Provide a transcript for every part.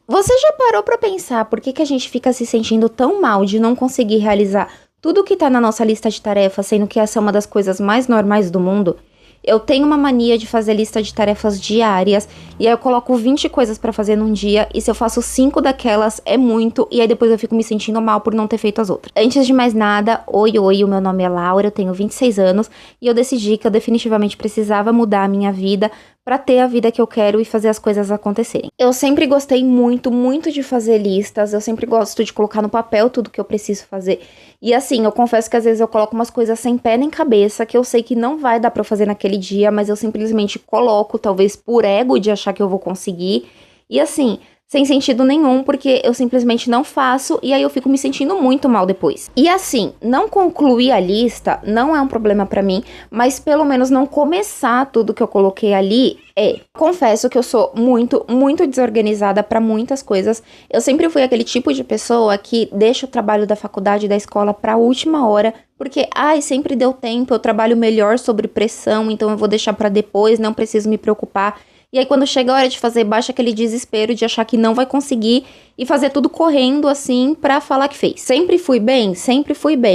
Você já parou pra pensar por que a gente fica se sentindo tão mal de não conseguir realizar tudo que tá na nossa lista de tarefas, sendo que essa é uma das coisas mais normais do mundo? Eu tenho uma mania de fazer lista de tarefas diárias, e aí eu coloco 20 coisas pra fazer num dia, e se eu faço 5 daquelas é muito, e aí depois eu fico me sentindo mal por não ter feito as outras. Antes de mais nada, oi, o meu nome é Laura, eu tenho 26 anos, e eu decidi que eu definitivamente precisava mudar a minha vida pra ter a vida que eu quero e fazer as coisas acontecerem. Eu sempre gostei muito, muito de fazer listas, eu sempre gosto de colocar no papel tudo que eu preciso fazer. E assim, eu confesso que às vezes eu coloco umas coisas sem pé nem cabeça, que eu sei que não vai dar pra eu fazer naquele dia, mas eu simplesmente coloco, talvez por ego de achar que eu vou conseguir. E assim, sem sentido nenhum, porque eu simplesmente não faço e aí eu fico me sentindo muito mal depois. E assim, não concluir a lista não é um problema pra mim, mas pelo menos não começar tudo que eu coloquei ali é. Confesso que eu sou muito, muito desorganizada pra muitas coisas. Eu sempre fui aquele tipo de pessoa que deixa o trabalho da faculdade e da escola pra última hora, porque, sempre deu tempo, eu trabalho melhor sob pressão, então eu vou deixar pra depois, não preciso me preocupar. E aí quando chega a hora de fazer, baixa aquele desespero de achar que não vai conseguir e fazer tudo correndo assim pra falar que fez. Sempre fui bem,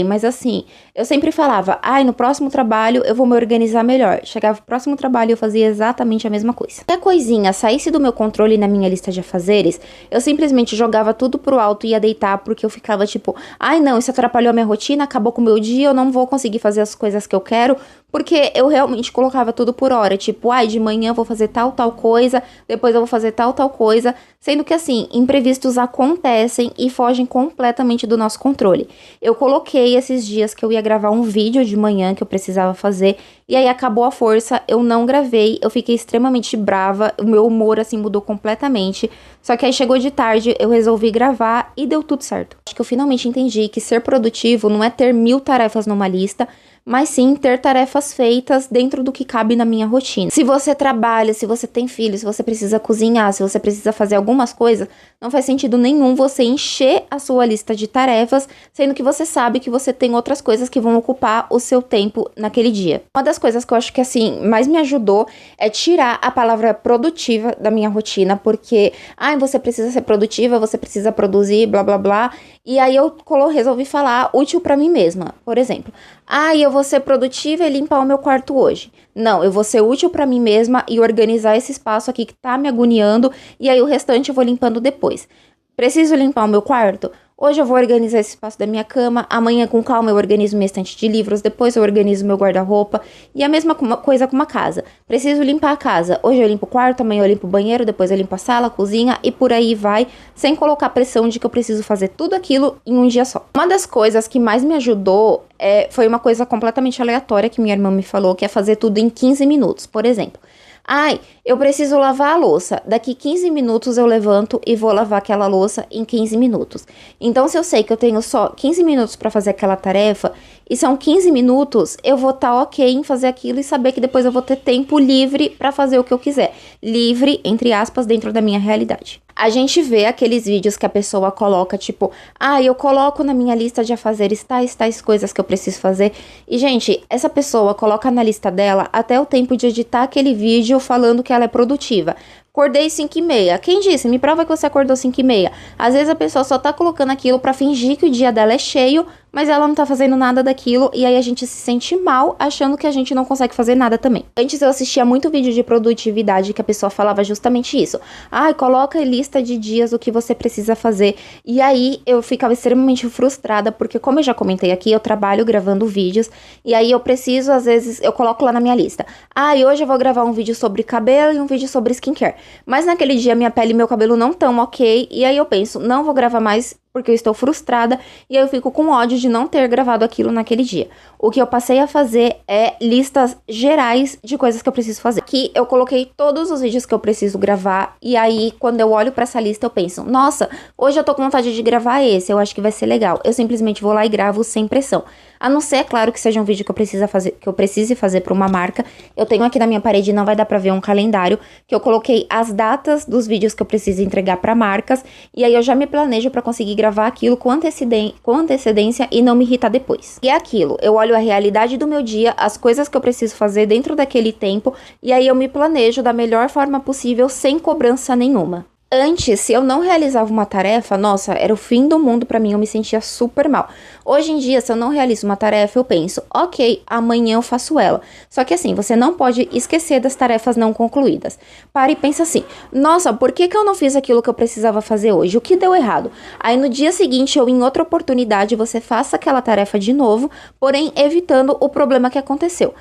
mas assim, eu sempre falava, no próximo trabalho eu vou me organizar melhor. Chegava o próximo trabalho e eu fazia exatamente a mesma coisa. Se a coisinha saísse do meu controle na minha lista de afazeres, eu simplesmente jogava tudo pro alto e ia deitar, porque eu ficava tipo, não, isso atrapalhou a minha rotina, acabou com o meu dia, eu não vou conseguir fazer as coisas que eu quero, porque eu realmente colocava tudo por hora, tipo, de manhã eu vou fazer tal coisa, depois eu vou fazer tal coisa, sendo que assim, imprevistos acontecem e fogem completamente do nosso controle. Eu coloquei esses dias que eu ia gravar um vídeo de manhã que eu precisava fazer, e aí acabou a força, eu não gravei, eu fiquei extremamente brava, o meu humor assim mudou completamente, só que aí chegou de tarde, eu resolvi gravar e deu tudo certo. Acho que eu finalmente entendi que ser produtivo não é ter 1000 tarefas numa lista, mas sim ter tarefas feitas dentro do que cabe na minha rotina. Se você trabalha, se você tem filhos, se você precisa cozinhar, se você precisa fazer algumas coisas, não faz sentido nenhum você encher a sua lista de tarefas, sendo que você sabe que você tem outras coisas que vão ocupar o seu tempo naquele dia. Uma das coisas que eu acho que assim mais me ajudou é tirar a palavra produtiva da minha rotina, porque você precisa ser produtiva, você precisa produzir, blá blá blá, e aí eu resolvi falar útil pra mim mesma. Por exemplo, eu vou ser produtiva e limpar o meu quarto hoje. Não, eu vou ser útil pra mim mesma e organizar esse espaço aqui que tá me agoniando, e aí o restante eu vou limpando depois. Preciso limpar o meu quarto? Hoje eu vou organizar esse espaço da minha cama, amanhã com calma eu organizo minha estante de livros, depois eu organizo meu guarda-roupa, e a mesma coisa com uma casa. Preciso limpar a casa, hoje eu limpo o quarto, amanhã eu limpo o banheiro, depois eu limpo a sala, a cozinha, e por aí vai, sem colocar pressão de que eu preciso fazer tudo aquilo em um dia só. Uma das coisas que mais me ajudou foi uma coisa completamente aleatória que minha irmã me falou, que é fazer tudo em 15 minutos, por exemplo. Eu preciso lavar a louça. Daqui 15 minutos eu levanto e vou lavar aquela louça em 15 minutos. Então, se eu sei que eu tenho só 15 minutos pra fazer aquela tarefa, e são 15 minutos, eu vou estar ok em fazer aquilo e saber que depois eu vou ter tempo livre pra fazer o que eu quiser. Livre, entre aspas, dentro da minha realidade. A gente vê aqueles vídeos que a pessoa coloca, tipo, eu coloco na minha lista de afazeres tais coisas que eu preciso fazer. E, gente, essa pessoa coloca na lista dela até o tempo de editar aquele vídeo falando que ela é produtiva. Acordei 5h30. Quem disse? Me prova que você acordou 5h30. Às vezes a pessoa só tá colocando aquilo pra fingir que o dia dela é cheio, mas ela não tá fazendo nada daquilo, e aí a gente se sente mal achando que a gente não consegue fazer nada também. Antes eu assistia muito vídeo de produtividade que a pessoa falava justamente isso. Coloca a lista de dias o que você precisa fazer. E aí eu ficava extremamente frustrada, porque como eu já comentei aqui, eu trabalho gravando vídeos, e aí eu preciso, às vezes, eu coloco lá na minha lista. E hoje eu vou gravar um vídeo sobre cabelo e um vídeo sobre skincare. Mas naquele dia minha pele e meu cabelo não tão ok, e aí eu penso, não vou gravar mais porque eu estou frustrada, e aí eu fico com ódio de não ter gravado aquilo naquele dia. O que eu passei a fazer é listas gerais de coisas que eu preciso fazer. Aqui eu coloquei todos os vídeos que eu preciso gravar, e aí quando eu olho pra essa lista eu penso, nossa, hoje eu tô com vontade de gravar esse, eu acho que vai ser legal. Eu simplesmente vou lá e gravo sem pressão. A não ser, é claro, que seja um vídeo que eu precise fazer pra uma marca. Eu tenho aqui na minha parede, não vai dar pra ver, um calendário, que eu coloquei as datas dos vídeos que eu preciso entregar pra marcas, e aí eu já me planejo pra conseguir gravar aquilo com antecedência e não me irritar depois. E é aquilo, eu olho a realidade do meu dia, as coisas que eu preciso fazer dentro daquele tempo, e aí eu me planejo da melhor forma possível, sem cobrança nenhuma. Antes, se eu não realizava uma tarefa, nossa, era o fim do mundo pra mim, eu me sentia super mal. Hoje em dia, se eu não realizo uma tarefa, eu penso, ok, amanhã eu faço ela. Só que assim, você não pode esquecer das tarefas não concluídas. Para e pensa assim, nossa, por que eu não fiz aquilo que eu precisava fazer hoje? O que deu errado? Aí no dia seguinte ou em outra oportunidade, você faça aquela tarefa de novo, porém evitando o problema que aconteceu.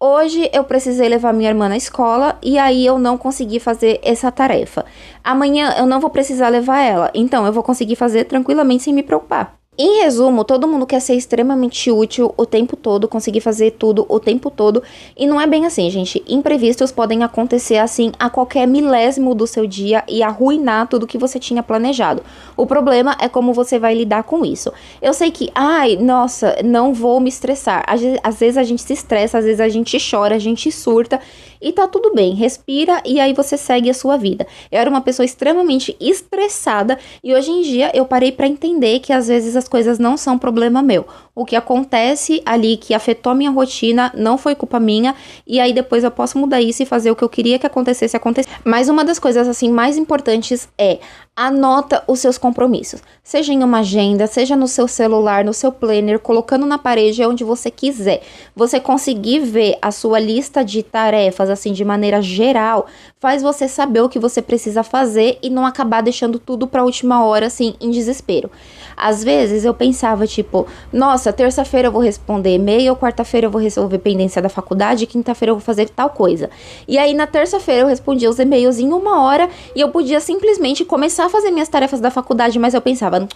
Hoje eu precisei levar minha irmã na escola e aí eu não consegui fazer essa tarefa. Amanhã eu não vou precisar levar ela, então eu vou conseguir fazer tranquilamente sem me preocupar. Em resumo, todo mundo quer ser extremamente útil o tempo todo, conseguir fazer tudo o tempo todo, e não é bem assim, gente. Imprevistos podem acontecer assim a qualquer milésimo do seu dia e arruinar tudo que você tinha planejado. O problema é como você vai lidar com isso. Eu sei que, ai, nossa, não vou me estressar. Às vezes a gente se estressa, às vezes a gente chora, a gente surta, e tá tudo bem, respira e aí você segue a sua vida. Eu era uma pessoa extremamente estressada e hoje em dia eu parei pra entender que às vezes as coisas não são problema meu. O que acontece ali que afetou a minha rotina não foi culpa minha e aí depois eu posso mudar isso e fazer o que eu queria que acontecesse acontecer. Mas uma das coisas assim mais importantes é anota os seus compromissos. Seja em uma agenda, seja no seu celular, no seu planner, colocando na parede onde você quiser. Você conseguir ver a sua lista de tarefas assim de maneira geral, faz você saber o que você precisa fazer e não acabar deixando tudo para a última hora assim em desespero. Às vezes eu pensava tipo, nossa, terça-feira eu vou responder e-mail, quarta-feira eu vou resolver pendência da faculdade, quinta-feira eu vou fazer tal coisa. E aí na terça-feira eu respondia os e-mails em 1 hora e eu podia simplesmente começar a fazer minhas tarefas da faculdade, mas eu pensava,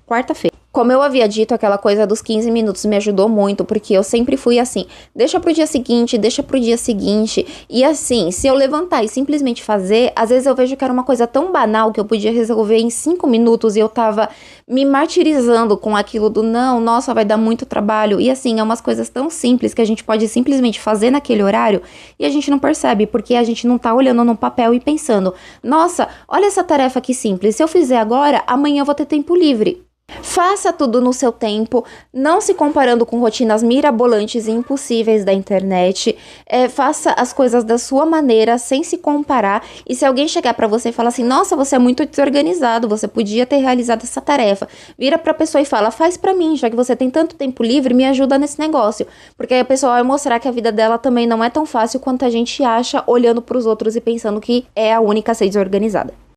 quarta-feira. Como eu havia dito, aquela coisa dos 15 minutos me ajudou muito, porque eu sempre fui assim, deixa pro dia seguinte, e assim, se eu levantar e simplesmente fazer, às vezes eu vejo que era uma coisa tão banal que eu podia resolver em 5 minutos e eu tava me martirizando com aquilo do não, nossa, vai dar muito trabalho, e assim, é umas coisas tão simples que a gente pode simplesmente fazer naquele horário e a gente não percebe, porque a gente não tá olhando no papel e pensando, nossa, olha essa tarefa que simples, se eu fizer agora, amanhã eu vou ter tempo livre. Faça tudo no seu tempo, não se comparando com rotinas mirabolantes e impossíveis da internet. Faça as coisas da sua maneira, sem se comparar. E se alguém chegar pra você e falar assim, nossa, você é muito desorganizado, você podia ter realizado essa tarefa, vira pra pessoa e fala, faz pra mim, já que você tem tanto tempo livre, me ajuda nesse negócio. Porque aí a pessoa vai mostrar que a vida dela também não é tão fácil quanto a gente acha, olhando pros outros e pensando que é a única a ser desorganizada.